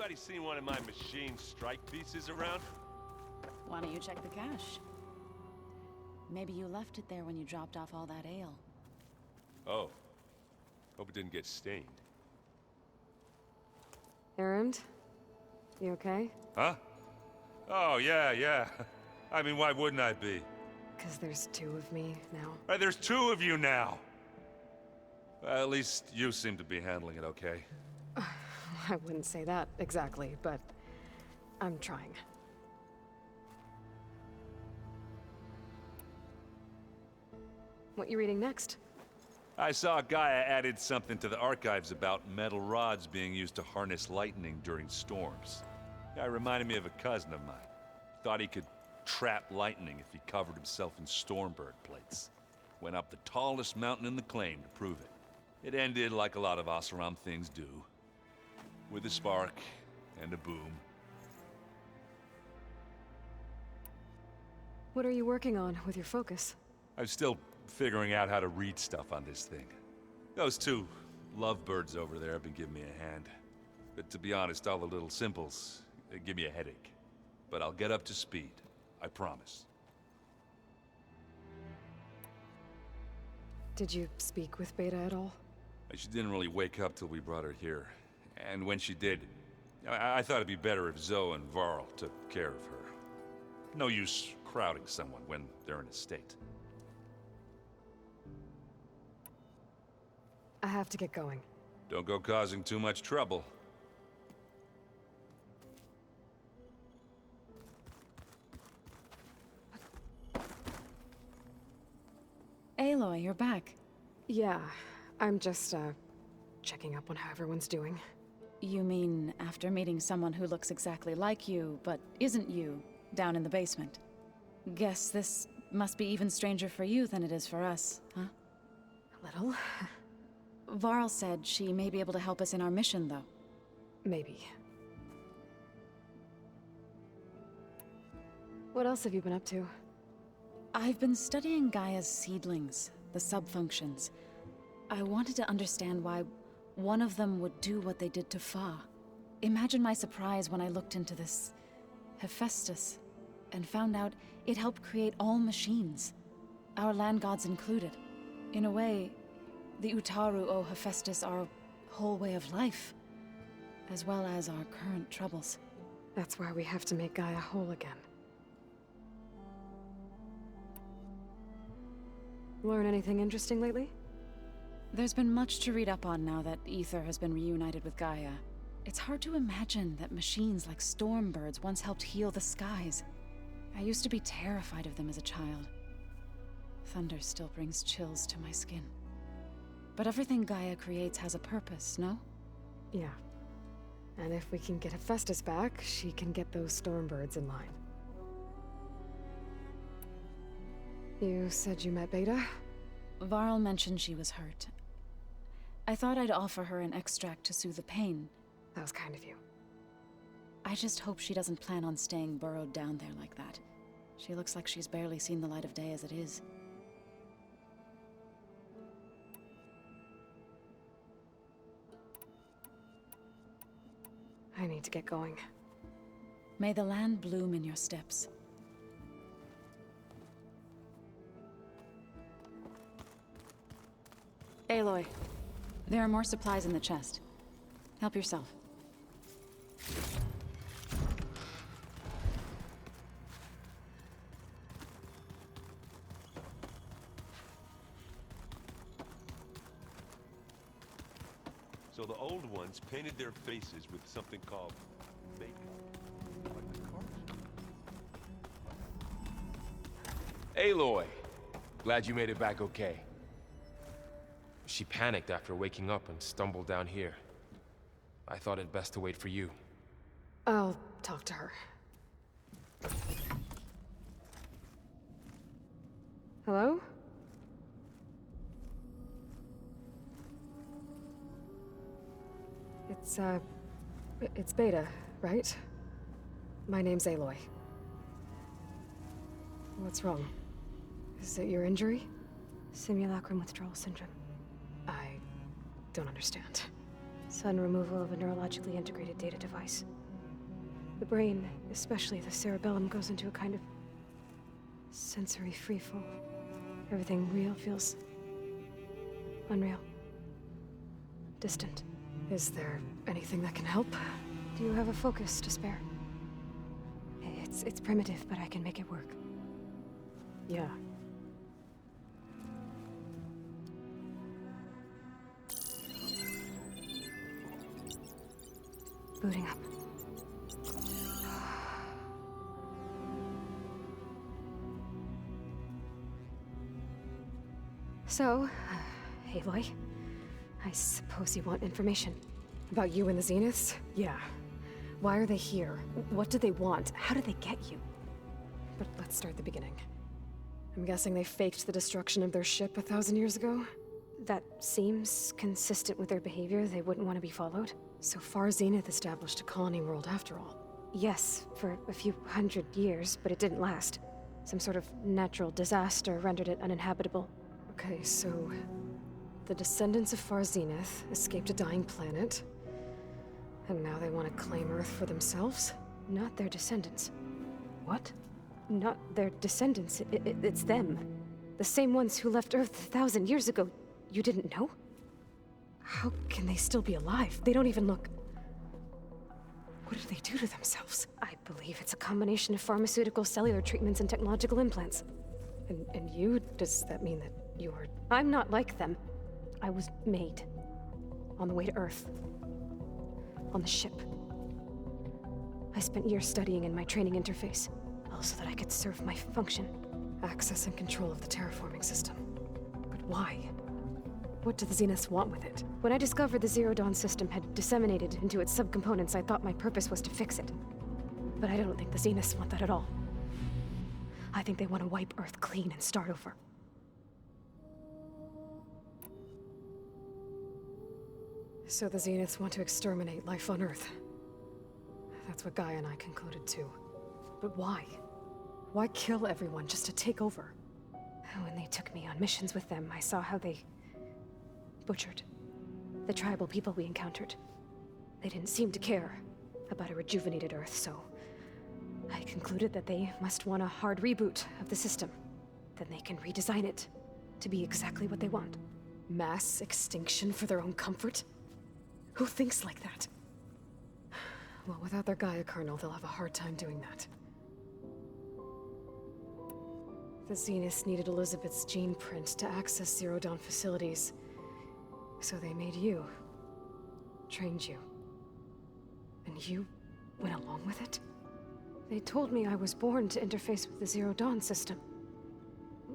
Anybody seen one of my machine strike pieces around? Why don't you check the cache? Maybe you left it there when you dropped off all that ale. Oh. Hope it didn't get stained. Erend? You okay? Huh? Oh, yeah. I mean, why wouldn't I be? Because there's two of me now. Right, there's two of you now! Well, at least you seem to be handling it okay. I wouldn't say that exactly, but I'm trying. What you reading next? I saw Gaia added something to the archives about metal rods being used to harness lightning during storms. Guy reminded me of a cousin of mine. Thought he could trap lightning if he covered himself in Stormbird plates. Went up the tallest mountain in the claim to prove it. It ended like a lot of Oseram things do. With a spark and a boom. What are you working on with your focus? I'm still figuring out how to read stuff on this thing. Those two lovebirds over there have been giving me a hand. But to be honest, all the little symbols, they give me a headache. But I'll get up to speed. I promise. Did you speak with Beta at all? She didn't really wake up till we brought her here. And when she did, I thought it'd be better if Zoe and Varl took care of her. No use crowding someone when they're in a state. I have to get going. Don't go causing too much trouble. Aloy, you're back. Yeah, I'm just, checking up on how everyone's doing. You mean after meeting someone who looks exactly like you, but isn't you, down in the basement? Guess this must be even stranger for you than it is for us, huh? A little. Varl said she may be able to help us in our mission, though. Maybe. What else have you been up to? I've been studying Gaia's seedlings, the subfunctions. I wanted to understand why one of them would do what they did to Fa. Imagine my surprise when I looked into this Hephaestus and found out it helped create all machines, our land gods included. In a way, the Utaru owe Hephaestus our whole way of life, as well as our current troubles. That's why we have to make Gaia whole again. Learn anything interesting lately? There's been much to read up on now that Aether has been reunited with Gaia. It's hard to imagine that machines like Stormbirds once helped heal the skies. I used to be terrified of them as a child. Thunder still brings chills to my skin. But everything Gaia creates has a purpose, no? Yeah. And if we can get Hephaestus back, she can get those Stormbirds in line. You said you met Beta? Varl mentioned she was hurt. I thought I'd offer her an extract to soothe the pain. That was kind of you. I just hope she doesn't plan on staying burrowed down there like that. She looks like she's barely seen the light of day as it is. I need to get going. May the land bloom in your steps. Aloy, there are more supplies in the chest. Help yourself. So the old ones painted their faces with something called makeup. Like the cars. Aloy! Glad you made it back okay. She panicked after waking up and stumbled down here. I thought it best to wait for you. I'll talk to her. Hello? It's Beta, right? My name's Aloy. What's wrong? Is it your injury? Simulacrum withdrawal syndrome. I don't understand. Sudden removal of a neurologically integrated data device. The brain, especially the cerebellum, goes into a kind of sensory freefall. Everything real feels unreal. Distant. Is there anything that can help? Do you have a focus to spare? It's primitive, but I can make it work. Yeah. Booting up. So, Aloy, I suppose you want information. About you and the Zeniths? Yeah. Why are they here? What do they want? How did they get you? But let's start at the beginning. I'm guessing they faked the destruction of their ship 1,000 years ago? That seems consistent with their behavior. They wouldn't want to be followed. So Far Zenith established a colony world after all. Yes, for a few hundred years, but it didn't last. Some sort of natural disaster rendered it uninhabitable. Okay, so the descendants of Far Zenith escaped a dying planet, and now they want to claim Earth for themselves? Not their descendants. What? Not their descendants. It's them. The same ones who left Earth 1,000 years ago. You didn't know? How can they still be alive? They don't even look... What did they do to themselves? I believe it's a combination of pharmaceutical, cellular treatments, and technological implants. And you? Does that mean that you are... I'm not like them. I was made. On the way to Earth. On the ship. I spent years studying in my training interface, all so that I could serve my function. Access and control of the terraforming system. But why? What do the Zeniths want with it? When I discovered the Zero Dawn system had disseminated into its subcomponents, I thought my purpose was to fix it. But I don't think the Zeniths want that at all. I think they want to wipe Earth clean and start over. So the Zeniths want to exterminate life on Earth. That's what Gaia and I concluded too. But why? Why kill everyone just to take over? When they took me on missions with them, I saw how they butchered the tribal people we encountered. They didn't seem to care about a rejuvenated Earth, so I concluded that they must want a hard reboot of the system. Then they can redesign it to be exactly what they want. Mass extinction for their own comfort? Who thinks like that? Well, without their Gaia kernel, they'll have a hard time doing that. The Zeniths needed Elizabeth's gene print to access Zero Dawn facilities. So they made you. Trained you. And you went along with it? They told me I was born to interface with the Zero Dawn system.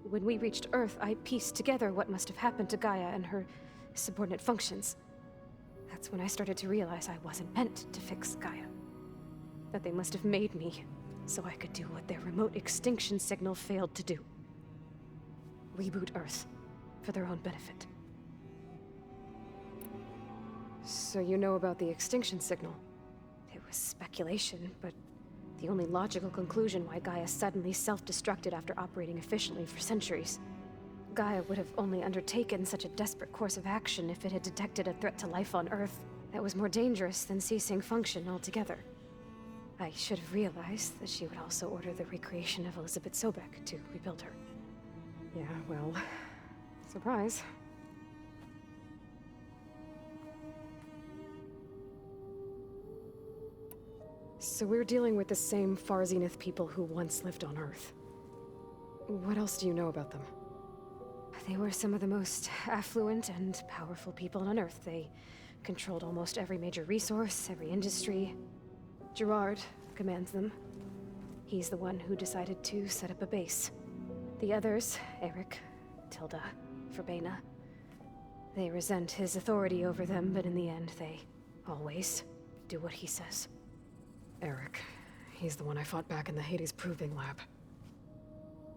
When we reached Earth, I pieced together what must have happened to Gaia and her subordinate functions. That's when I started to realize I wasn't meant to fix Gaia. That they must have made me so I could do what their remote extinction signal failed to do. Reboot Earth for their own benefit. So you know about the extinction signal? It was speculation, but the only logical conclusion why Gaia suddenly self-destructed after operating efficiently for centuries. Gaia would have only undertaken such a desperate course of action if it had detected a threat to life on Earth that was more dangerous than ceasing function altogether. I should have realized that she would also order the recreation of Elizabeth Sobek to rebuild her. Yeah, well... surprise. So we're dealing with the same Far Zenith people who once lived on Earth. What else do you know about them? They were some of the most affluent and powerful people on Earth. They controlled almost every major resource, every industry. Gerard commands them. He's the one who decided to set up a base. The others, Eric, Tilda, Verbena, they resent his authority over them, but in the end, they always do what he says. Eric. He's the one I fought back in the Hades Proving Lab.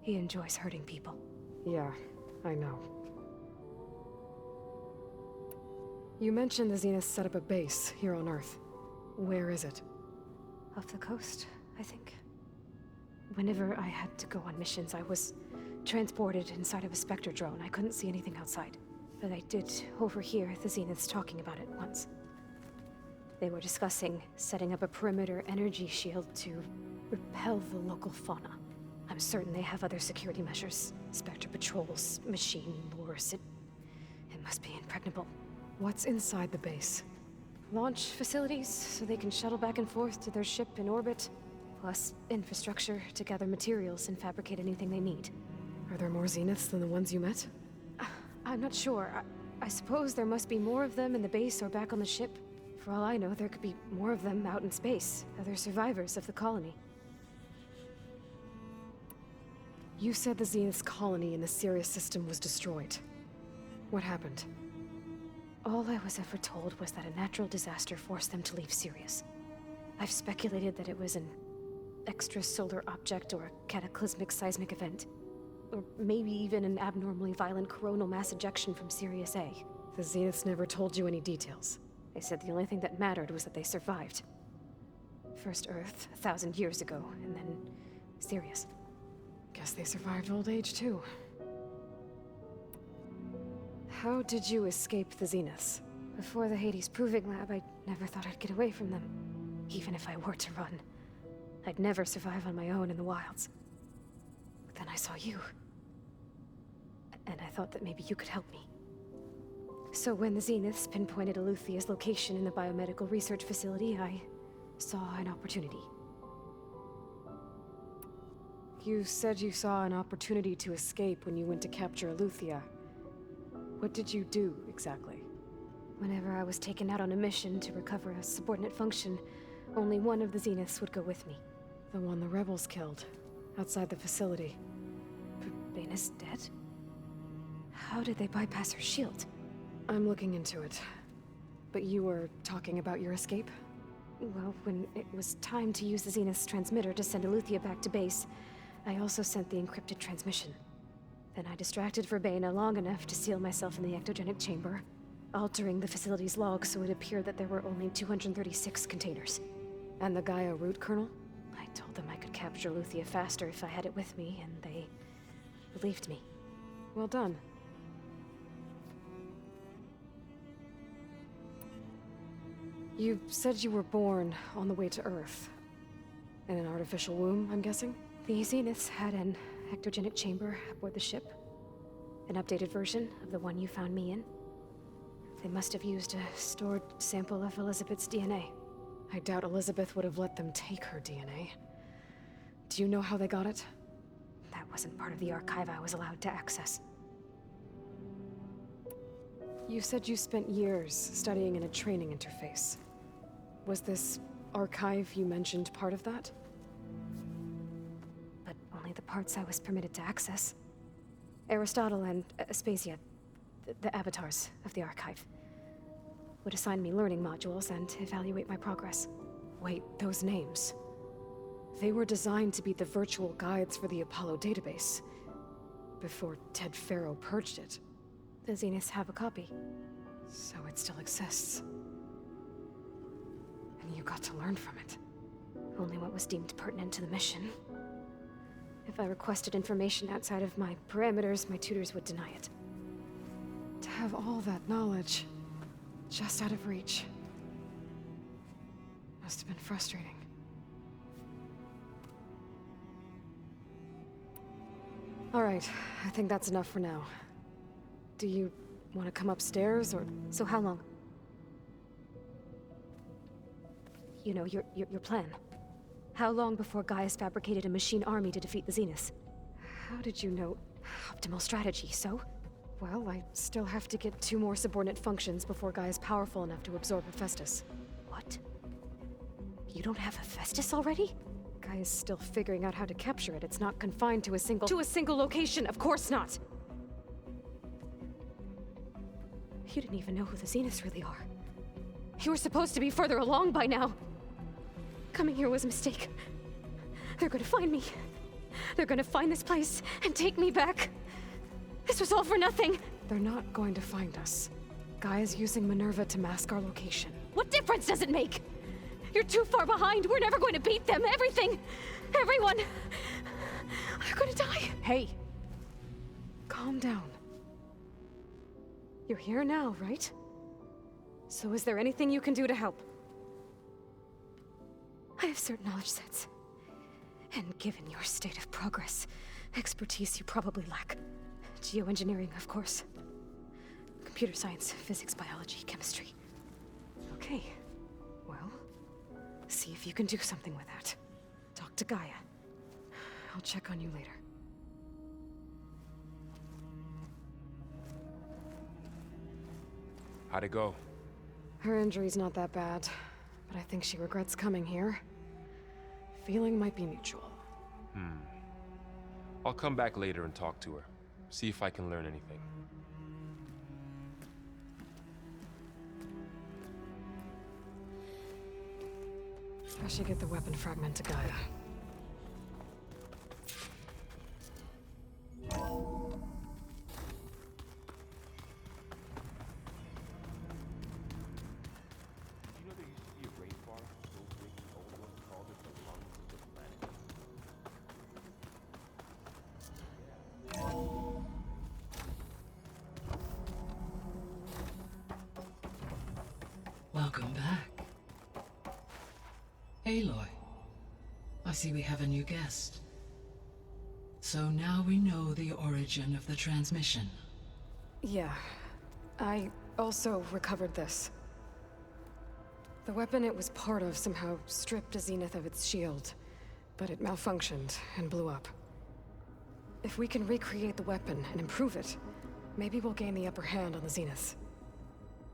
He enjoys hurting people. Yeah, I know. You mentioned the Zeniths set up a base here on Earth. Where is it? Off the coast, I think. Whenever I had to go on missions, I was transported inside of a Spectre drone. I couldn't see anything outside. But I did overhear the Zeniths talking about it once. They were discussing setting up a perimeter energy shield to repel the local fauna. I'm certain they have other security measures. Spectre patrols, machine lures. It must be impregnable. What's inside the base? Launch facilities, so they can shuttle back and forth to their ship in orbit. Plus, infrastructure to gather materials and fabricate anything they need. Are there more Zeniths than the ones you met? I'm not sure. I suppose there must be more of them in the base or back on the ship. For all I know, there could be more of them out in space. Other survivors of the colony. You said the Zenith's colony in the Sirius system was destroyed. What happened? All I was ever told was that a natural disaster forced them to leave Sirius. I've speculated that it was an extrasolar object or a cataclysmic seismic event. Or maybe even an abnormally violent coronal mass ejection from Sirius A. The Zeniths never told you any details. They said the only thing that mattered was that they survived. First Earth, 1,000 years ago, and then Sirius. Guess they survived old age, too. How did you escape the Zeniths? Before the Hades Proving Lab, I never thought I'd get away from them. Even if I were to run. I'd never survive on my own in the wilds. But then I saw you. And I thought that maybe you could help me. So when the Zeniths pinpointed Eluthia's location in the biomedical research facility, I saw an opportunity. You said you saw an opportunity to escape when you went to capture Eluthia. What did you do, exactly? Whenever I was taken out on a mission to recover a subordinate function, only one of the Zeniths would go with me. The one the rebels killed, outside the facility. Baina's dead? How did they bypass her shield? I'm looking into it. But you were talking about your escape? Well, when it was time to use the Zenith's transmitter to send Eluthia back to base, I also sent the encrypted transmission. Then I distracted Verbena long enough to seal myself in the ectogenic chamber, altering the facility's log so it appeared that there were only 236 containers. And the Gaia root kernel? I told them I could capture Eluthia faster if I had it with me, and they believed me. Well done. You said you were born on the way to Earth. In an artificial womb, I'm guessing? The Zeniths had an ectogenic chamber aboard the ship. An updated version of the one you found me in. They must have used a stored sample of Elizabeth's DNA. I doubt Elizabeth would have let them take her DNA. Do you know how they got it? That wasn't part of the archive I was allowed to access. You said you spent years studying in a training interface. Was this archive you mentioned part of that? But only the parts I was permitted to access. Aristotle and Aspasia, the avatars of the archive, would assign me learning modules and evaluate my progress. Wait, those names. They were designed to be the virtual guides for the Apollo database, before Ted Faro purged it. The Zeniths have a copy. So it still exists. And you got to learn from it. Only what was deemed pertinent to the mission. If I requested information outside of my parameters, my tutors would deny it. To have all that knowledge, just out of reach, must have been frustrating. All right, I think that's enough for now. Do you want to come upstairs, or...? So how long? You know, your plan. How long before Gaius fabricated a machine army to defeat the Zeniths? How did you know? Optimal strategy, so? Well, I still have to get 2 more subordinate functions before Gaia is powerful enough to absorb Hephaestus. What? You don't have Hephaestus already? Gaia is still figuring out how to capture it. It's not confined to a single location, of course not! You didn't even know who the Zeniths really are. You were supposed to be further along by now. Coming here was a mistake. They're gonna find me. They're gonna find this place and take me back. This was all for nothing. They're not going to find us. Gaia's using Minerva to mask our location. What difference does it make? You're too far behind. We're never going to beat them. Everything, everyone, are gonna die. Hey! Calm down. You're here now, right? So is there anything you can do to help? I have certain knowledge sets. And given your state of progress, expertise you probably lack. Geoengineering, of course. Computer science, physics, biology, chemistry. Okay. Well, see if you can do something with that. Talk to Gaia. I'll check on you later. How'd it go? Her injury's not that bad, but I think she regrets coming here. Feeling might be mutual. I'll come back later and talk to her. See if I can learn anything. I should get the weapon fragment to Gaia. You know there used to be a rainforest so big the old ones called it the lungs of the planet? Welcome back. Aloy, I see we have a new guest. So now we know the origin of the transmission. Yeah. I also recovered this. The weapon it was part of somehow stripped Zenith of its shield, but it malfunctioned and blew up. If we can recreate the weapon and improve it, maybe we'll gain the upper hand on the Zeniths.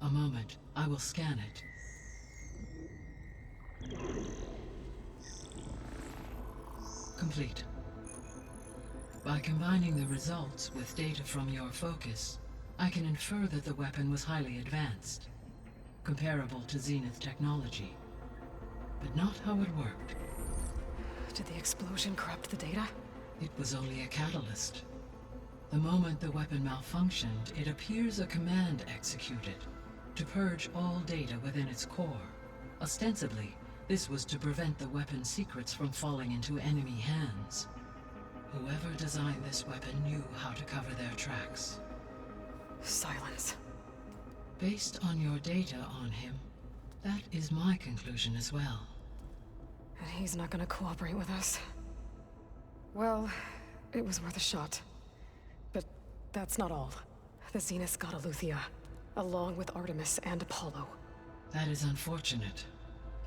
A moment, I will scan it. Complete. By combining the results with data from your focus, I can infer that the weapon was highly advanced, comparable to Zenith technology, but not how it worked. Did the explosion corrupt the data? It was only a catalyst. The moment the weapon malfunctioned, it appears a command executed to purge all data within its core. Ostensibly, this was to prevent the weapon's secrets from falling into enemy hands. Whoever designed this weapon knew how to cover their tracks. Silence. Based on your data on him, that is my conclusion as well. And he's not gonna cooperate with us. Well, it was worth a shot. But that's not all. The Zeniths got Eleuthia, along with Artemis and Apollo. That is unfortunate.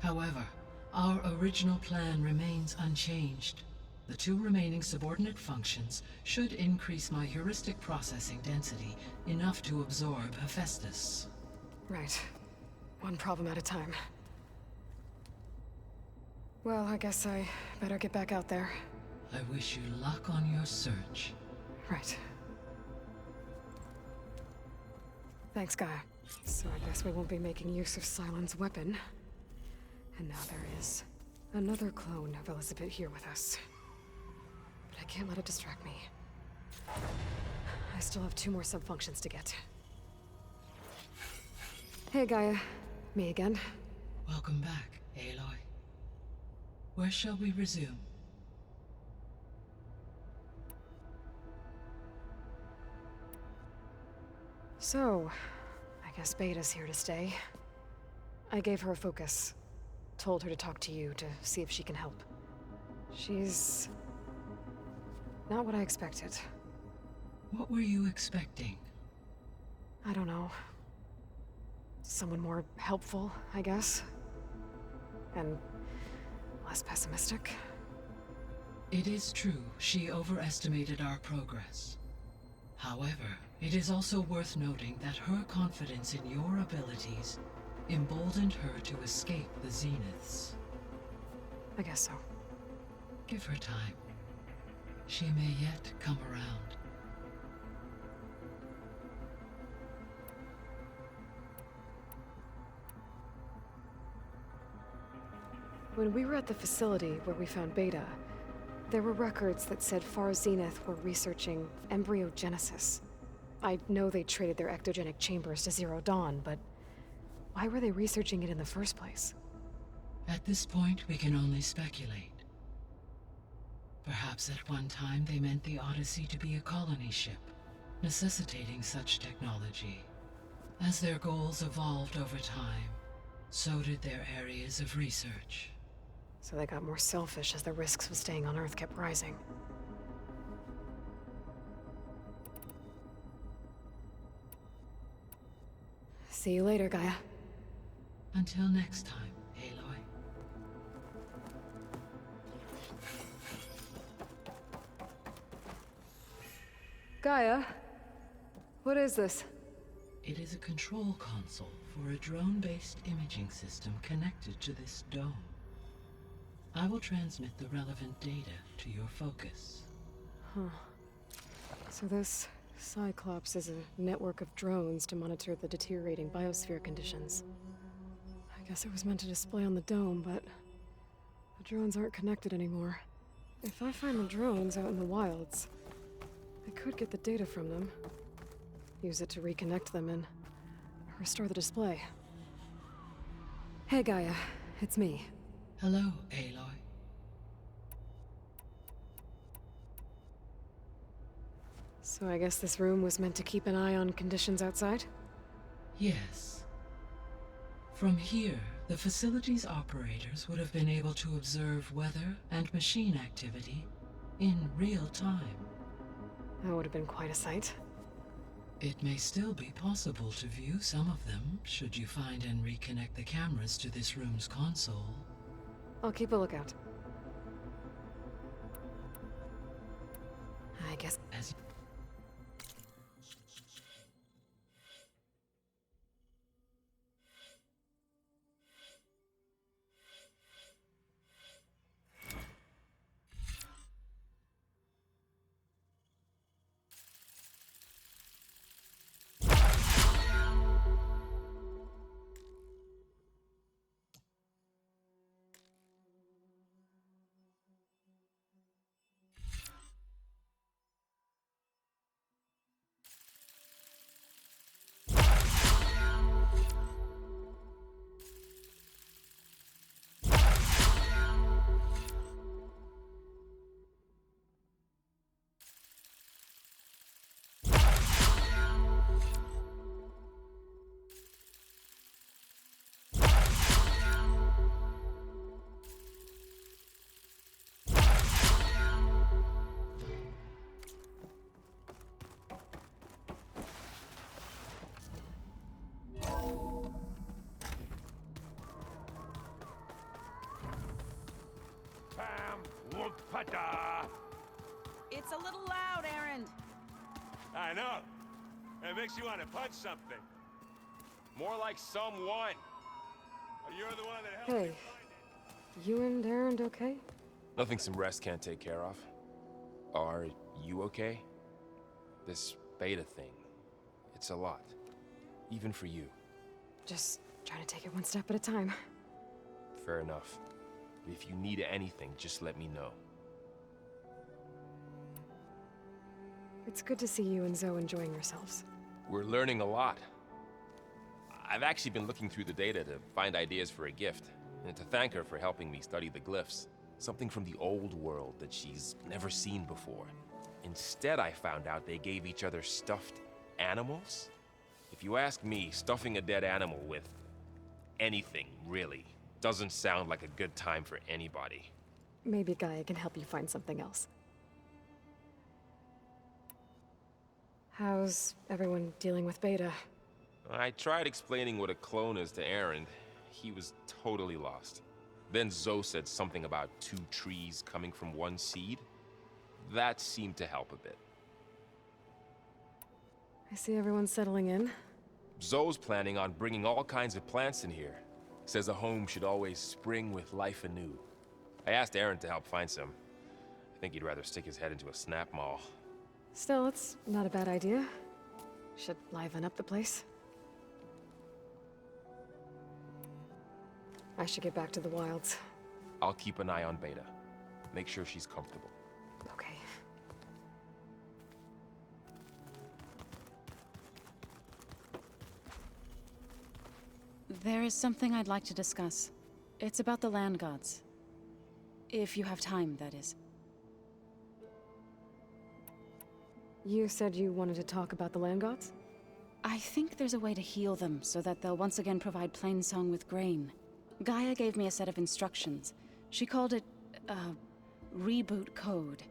However, our original plan remains unchanged. The two remaining subordinate functions should increase my heuristic processing density enough to absorb Hephaestus. Right. One problem at a time. Well, I guess I better get back out there. I wish you luck on your search. Right. Thanks, Gaia. So I guess we won't be making use of Cylon's weapon. And now there is another clone of Elizabeth here with us. But I can't let it distract me. I still have 2 more sub-functions to get. Hey, Gaia. Me again. Welcome back, Aloy. Where shall we resume? So, I guess Beta's here to stay. I gave her a focus. Told her to talk to you to see if she can help. She's not what I expected. What were you expecting? I don't know. Someone more helpful, I guess. And less pessimistic. It is true, she overestimated our progress. However, it is also worth noting that her confidence in your abilities emboldened her to escape the Zeniths. I guess so. Give her time. She may yet come around. When we were at the facility where we found Beta, there were records that said Far Zenith were researching embryogenesis. I know they traded their ectogenic chambers to Zero Dawn, but why were they researching it in the first place? At this point, we can only speculate. Perhaps at one time they meant the Odyssey to be a colony ship, necessitating such technology. As their goals evolved over time, so did their areas of research. So they got more selfish as the risks of staying on Earth kept rising. See you later, Gaia. Until next time, Aloy. Gaia? What is this? It is a control console for a drone-based imaging system connected to this dome. I will transmit the relevant data to your focus. So this Cyclops is a network of drones to monitor the deteriorating biosphere conditions. I guess it was meant to display on the dome, but the drones aren't connected anymore. If I find the drones out in the wilds, I could get the data from them, use it to reconnect them and restore the display. Hey Gaia, it's me. Hello, Aloy. So I guess this room was meant to keep an eye on conditions outside? Yes. From here, the facility's operators would have been able to observe weather and machine activity in real time. That would have been quite a sight. It may still be possible to view some of them, should you find and reconnect the cameras to this room's console. I'll keep a lookout. I guess... As It's a little loud, Erend. I know. It makes you want to punch something. More like someone. You're the one that helped Hey, me find it. you and Erend okay? Nothing some rest can't take care of. Are you okay? This beta thing, it's a lot. Even for you. Just trying to take it one step at a time. Fair enough. If you need anything, just let me know. It's good to see you and Zoe enjoying yourselves. We're learning a lot. I've actually been looking through the data to find ideas for a gift, and to thank her for helping me study the glyphs. Something from the old world that she's never seen before. Instead, I found out they gave each other stuffed animals. If you ask me, stuffing a dead animal with anything, really, doesn't sound like a good time for anybody. Maybe Gaia can help you find something else. How's everyone dealing with Beta? I tried explaining what a clone is to Erend. He was totally lost. Then Zoe said something about 2 trees coming from 1 seed. That seemed to help a bit. I see everyone settling in. Zoe's planning on bringing all kinds of plants in here. Says a home should always spring with life anew. I asked Erend to help find some. I think he'd rather stick his head into a snap mall. Still, it's not a bad idea. Should liven up the place. I should get back to the wilds. I'll keep an eye on Beta. Make sure she's comfortable. Okay. There is something I'd like to discuss. It's about the land gods. If you have time, that is. You said you wanted to talk about the land gods? I think there's a way to heal them so that they'll once again provide Plainsong with grain. Gaia gave me a set of instructions. She called it, reboot code.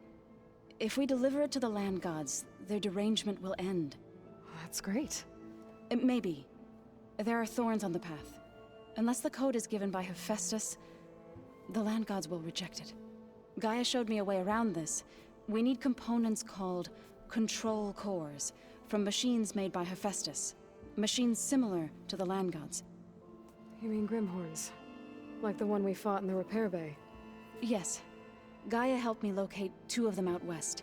If we deliver it to the land gods, their derangement will end. That's great. Maybe. There are thorns on the path. Unless the code is given by Hephaestus, the land gods will reject it. Gaia showed me a way around this. We need components called control cores, from machines made by Hephaestus. Machines similar to the land gods. You mean Grimhorns? Like the one we fought in the repair bay? Yes. Gaia helped me locate 2 of them out west.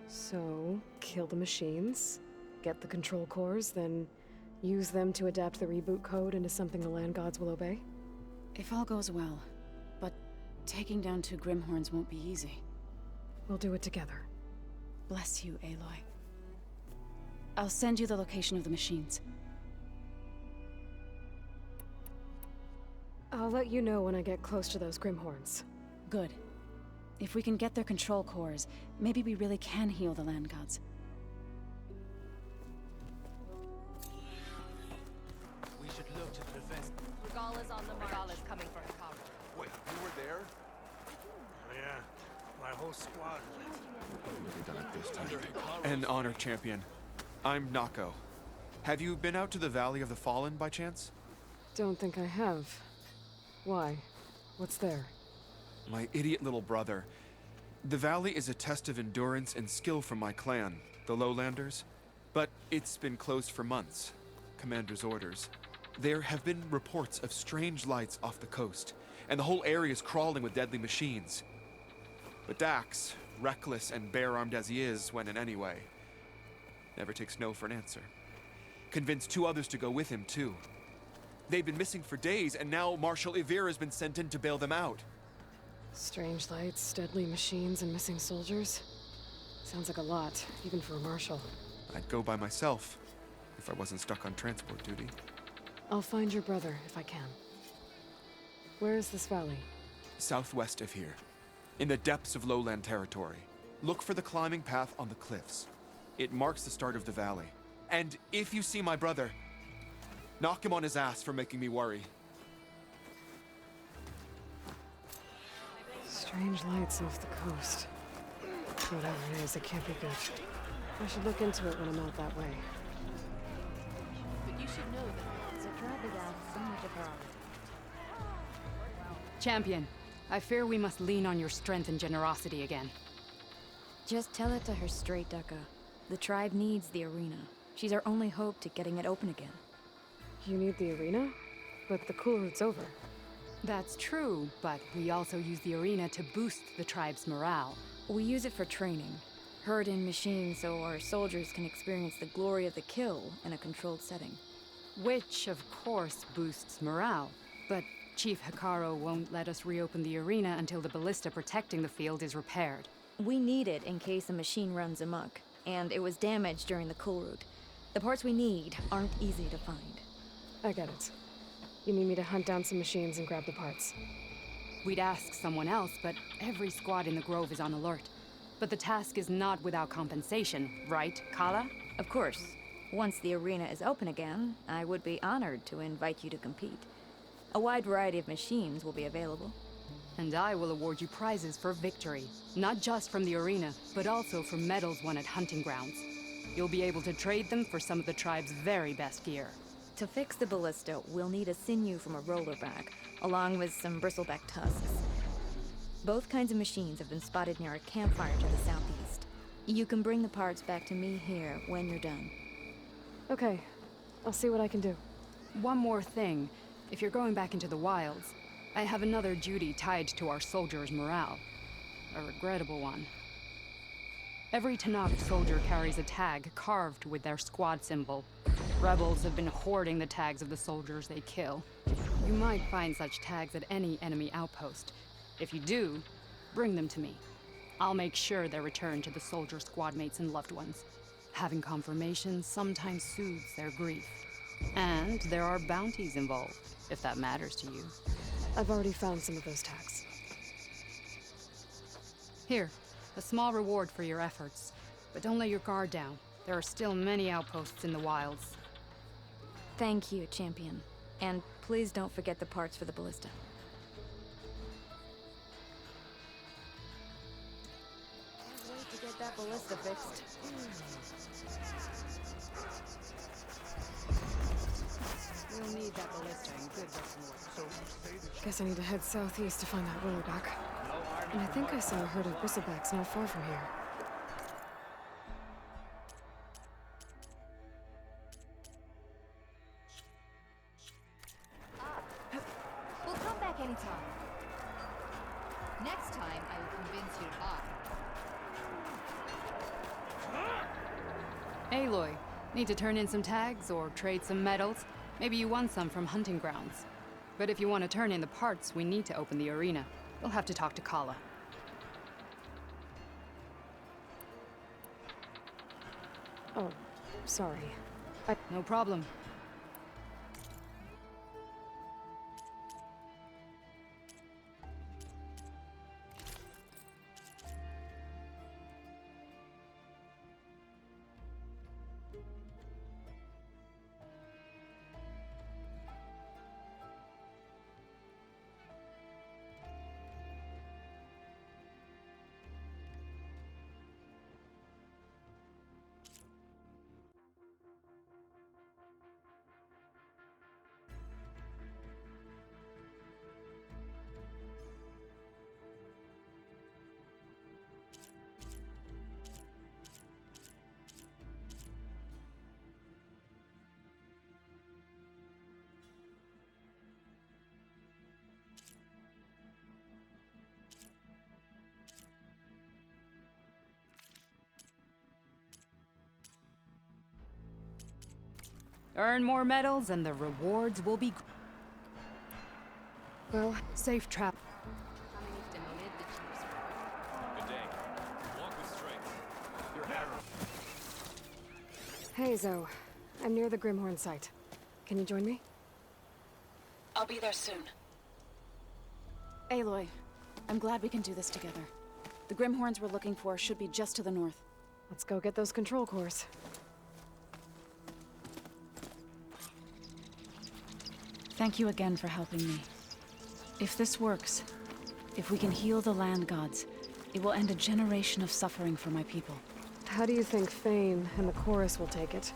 So, kill the machines, get the control cores, then use them to adapt the reboot code into something the land gods will obey? If all goes well. But taking down 2 Grimhorns won't be easy. We'll do it together. Bless you, Aloy. I'll send you the location of the machines. I'll let you know when I get close to those Grimhorns. Good. If we can get their control cores, maybe we really can heal the land gods. We should look to the defense. Regala's on the march. Regala's coming for Hikaru. Wait, you were there? Yeah, my whole squad. An honor, champion. I'm Nako. Have you been out to the Valley of the Fallen by chance? Don't think I have. Why? What's there? My idiot little brother. The valley is a test of endurance and skill from my clan, the Lowlanders. But it's been closed for months. Commander's orders. There have been reports of strange lights off the coast, and the whole area is crawling with deadly machines. But Dax, reckless and bare-armed as he is when in any way, never takes no for an answer. Convinced 2 others to go with him, too. They've been missing for days, and now Marshal Ivir has been sent in to bail them out. Strange lights, deadly machines, and missing soldiers? Sounds like a lot, even for a marshal. I'd go by myself, if I wasn't stuck on transport duty. I'll find your brother, if I can. Where is this valley? Southwest of here, in the depths of lowland territory. Look for the climbing path on the cliffs. It marks the start of the valley. And if you see my brother, knock him on his ass for making me worry. Strange lights off the coast. Whatever it is, it can't be good. I should look into it when I'm out that way. But you should know that Zatrabiga, similar to her. Champion, I fear we must lean on your strength and generosity again. Just tell it to her straight, Ducka. The tribe needs the arena. She's our only hope to getting it open again. You need the arena? But the cool route's over. That's true, but we also use the arena to boost the tribe's morale. We use it for training. Herd in machines so our soldiers can experience the glory of the kill in a controlled setting. Which, of course, boosts morale. But Chief Hikaru won't let us reopen the arena until the ballista protecting the field is repaired. We need it in case a machine runs amok, and it was damaged during the cool route. The parts we need aren't easy to find. I get it. You need me to hunt down some machines and grab the parts. We'd ask someone else, but every squad in the Grove is on alert. But the task is not without compensation, right, Kala? Of course. Once the arena is open again, I would be honored to invite you to compete. A wide variety of machines will be available. And I will award you prizes for victory. Not just from the arena, but also for medals won at hunting grounds. You'll be able to trade them for some of the tribe's very best gear. To fix the ballista, we'll need a sinew from a rollerback, along with some bristleback tusks. Both kinds of machines have been spotted near a campfire to the southeast. You can bring the parts back to me here when you're done. Okay. I'll see what I can do. One more thing. If you're going back into the wilds, I have another duty tied to our soldiers' morale. A regrettable one. Every Tenakth soldier carries a tag carved with their squad symbol. Rebels have been hoarding the tags of the soldiers they kill. You might find such tags at any enemy outpost. If you do, bring them to me. I'll make sure they're returned to the soldier squad mates and loved ones. Having confirmation sometimes soothes their grief. And there are bounties involved, if that matters to you. I've already found some of those tags. Here, a small reward for your efforts. But don't let your guard down. There are still many outposts in the wilds. Thank you, champion. And please don't forget the parts for the ballista. get that ballista fixed. We'll need that ballista in good working order. Guess I need to head southeast to find that Willowback. And I think I saw a herd of bristlebacks not far from here. We'll come back anytime. Next time, I will convince you to buy. Aloy, need to turn in some tags or trade some metals? Maybe you won some from hunting grounds. But if you want to turn in the parts, we need to open the arena. We'll have to talk to Kala. Oh, sorry. No problem. Earn more medals and the rewards will be... Well, safe trap. Good day. Walk with strength. Your arrow. hey Zoe. I'm near the Grimhorn site. Can you join me? I'll be there soon. Aloy, I'm glad we can do this together. The Grimhorns we're looking for should be just to the north. Let's go get those control cores. Thank you again for helping me. If this works, if we can heal the land gods, it will end a generation of suffering for my people. How do you think Thane and the Chorus will take it?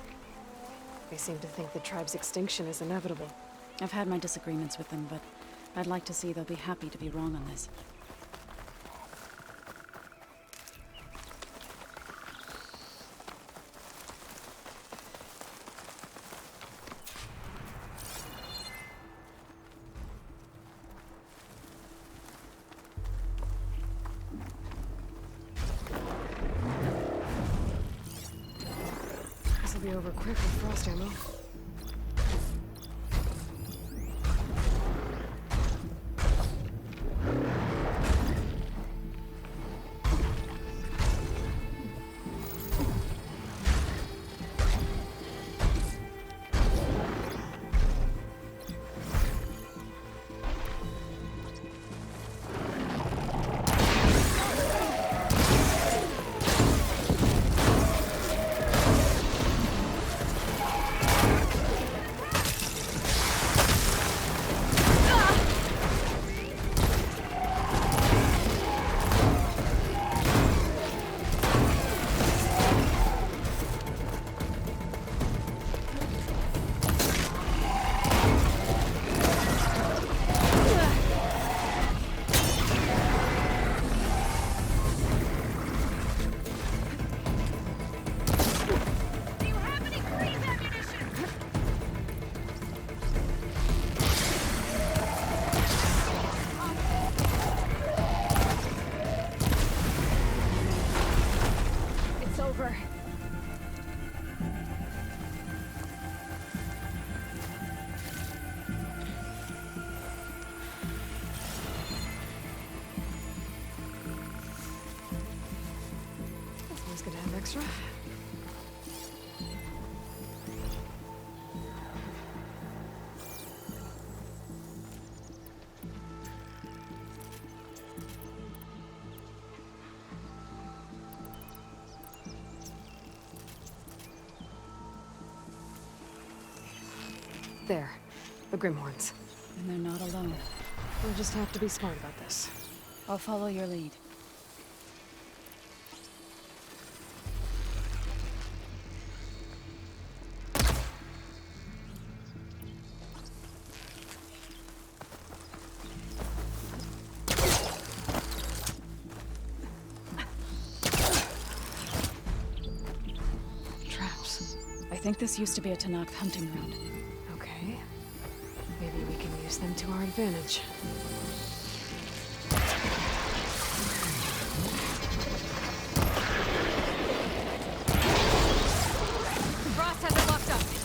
They seem to think the tribe's extinction is inevitable. I've had my disagreements with them, but I'd like to see they'll be happy to be wrong on this. This'll be over quick with frost ammo. Gonna have extra. There. The Grimhorns. And they're not alone. We'll just have to be smart about this. I'll follow your lead. think this used to be a Tenakth hunting ground. Okay. Maybe we can use them to our advantage. Frost has it locked up.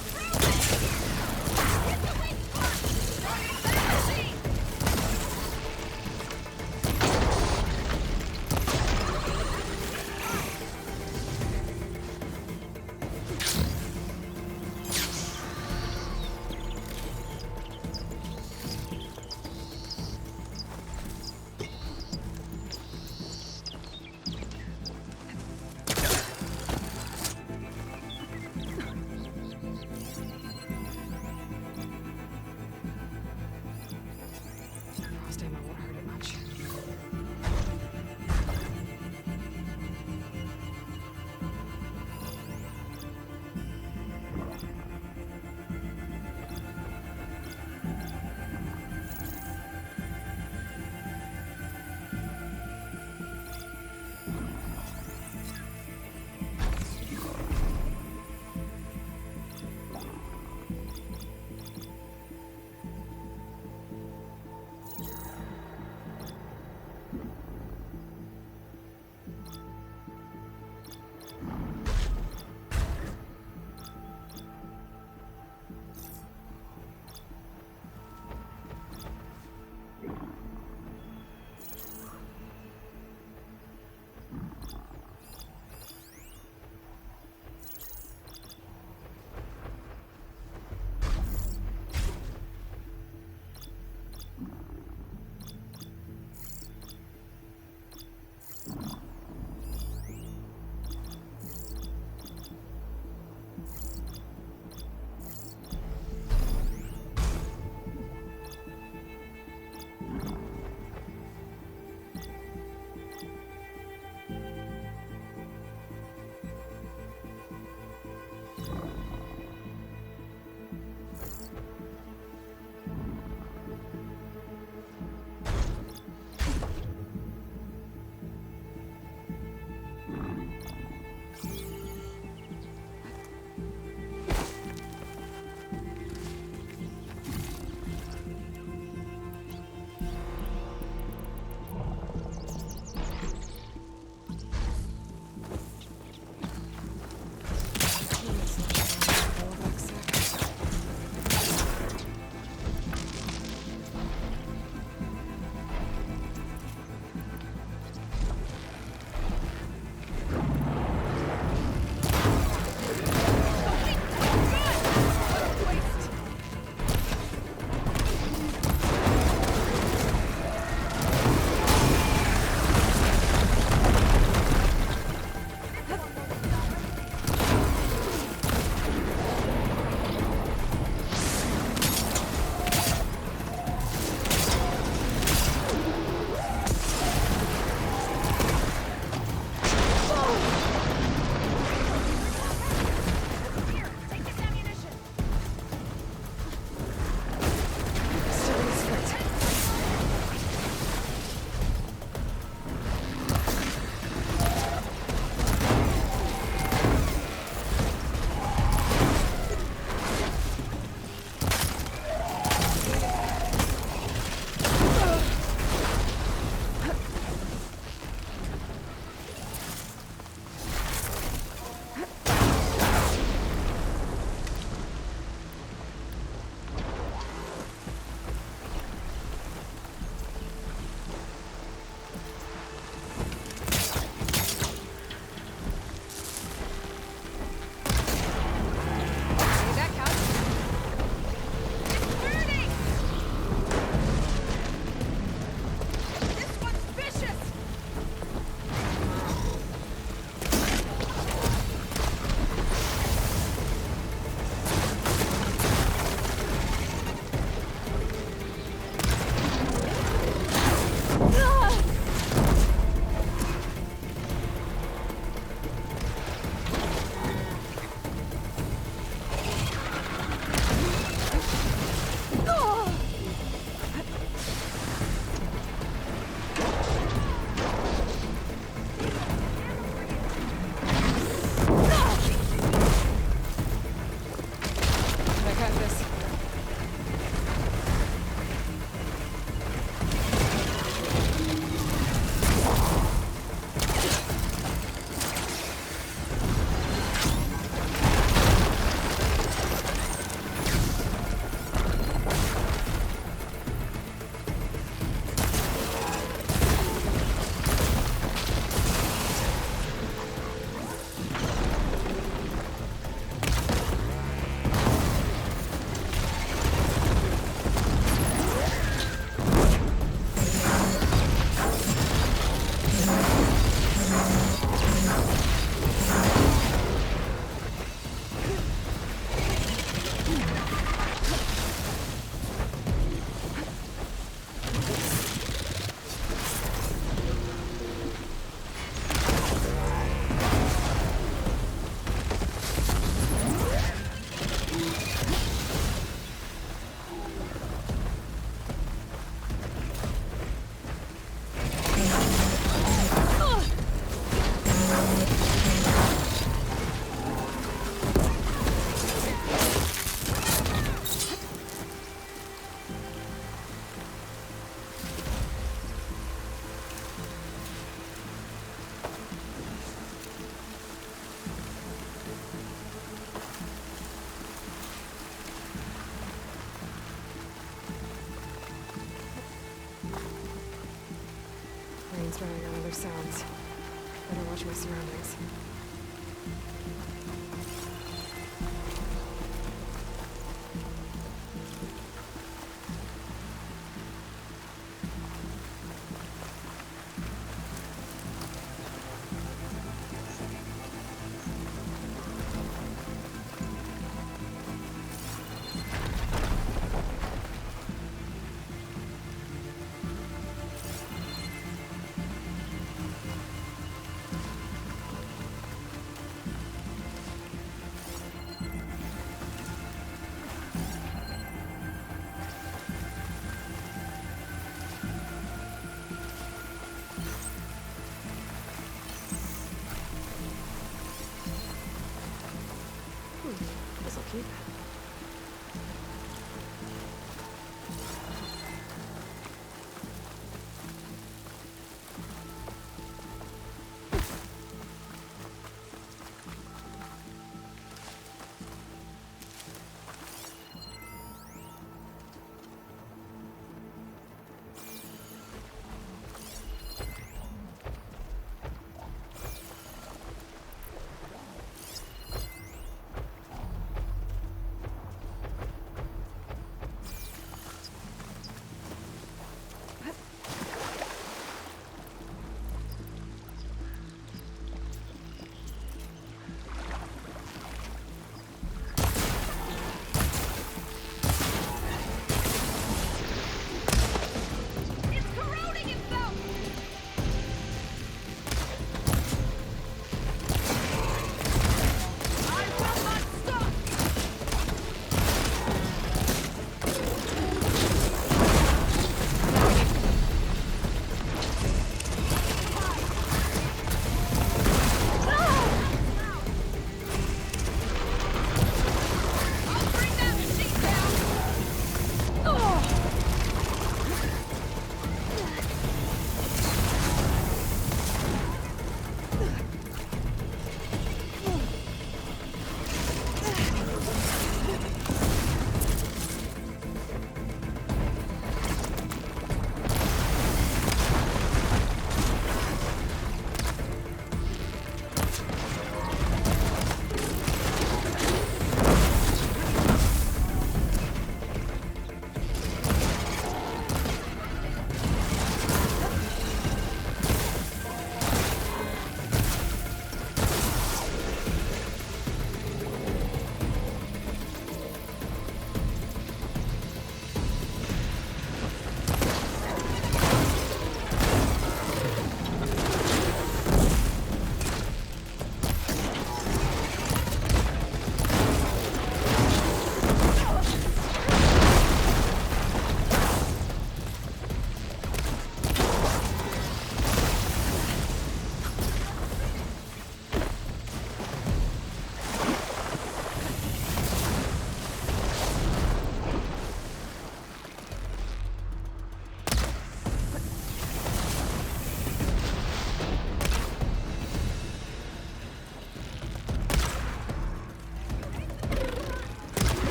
keep.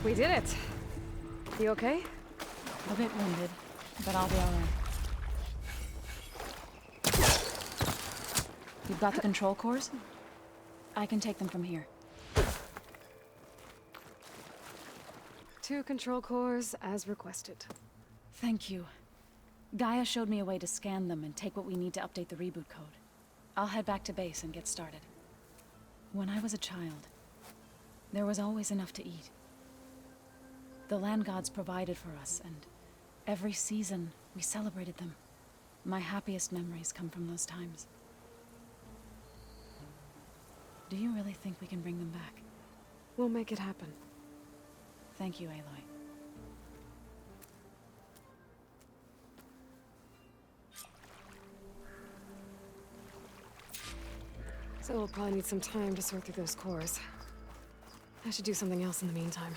We did it. You okay? A bit wounded, but I'll be alright. You've got the control cores? I can take them from here. 2 control cores, as requested. Thank you. Gaia showed me a way to scan them and take what we need to update the reboot code. I'll head back to base and get started. When I was a child, there was always enough to eat. The land gods provided for us, and every season we celebrated them. My happiest memories come from those times. Do you really think we can bring them back? We'll make it happen. Thank you, Aloy. So we'll probably need some time to sort through those cores. I should do something else in the meantime.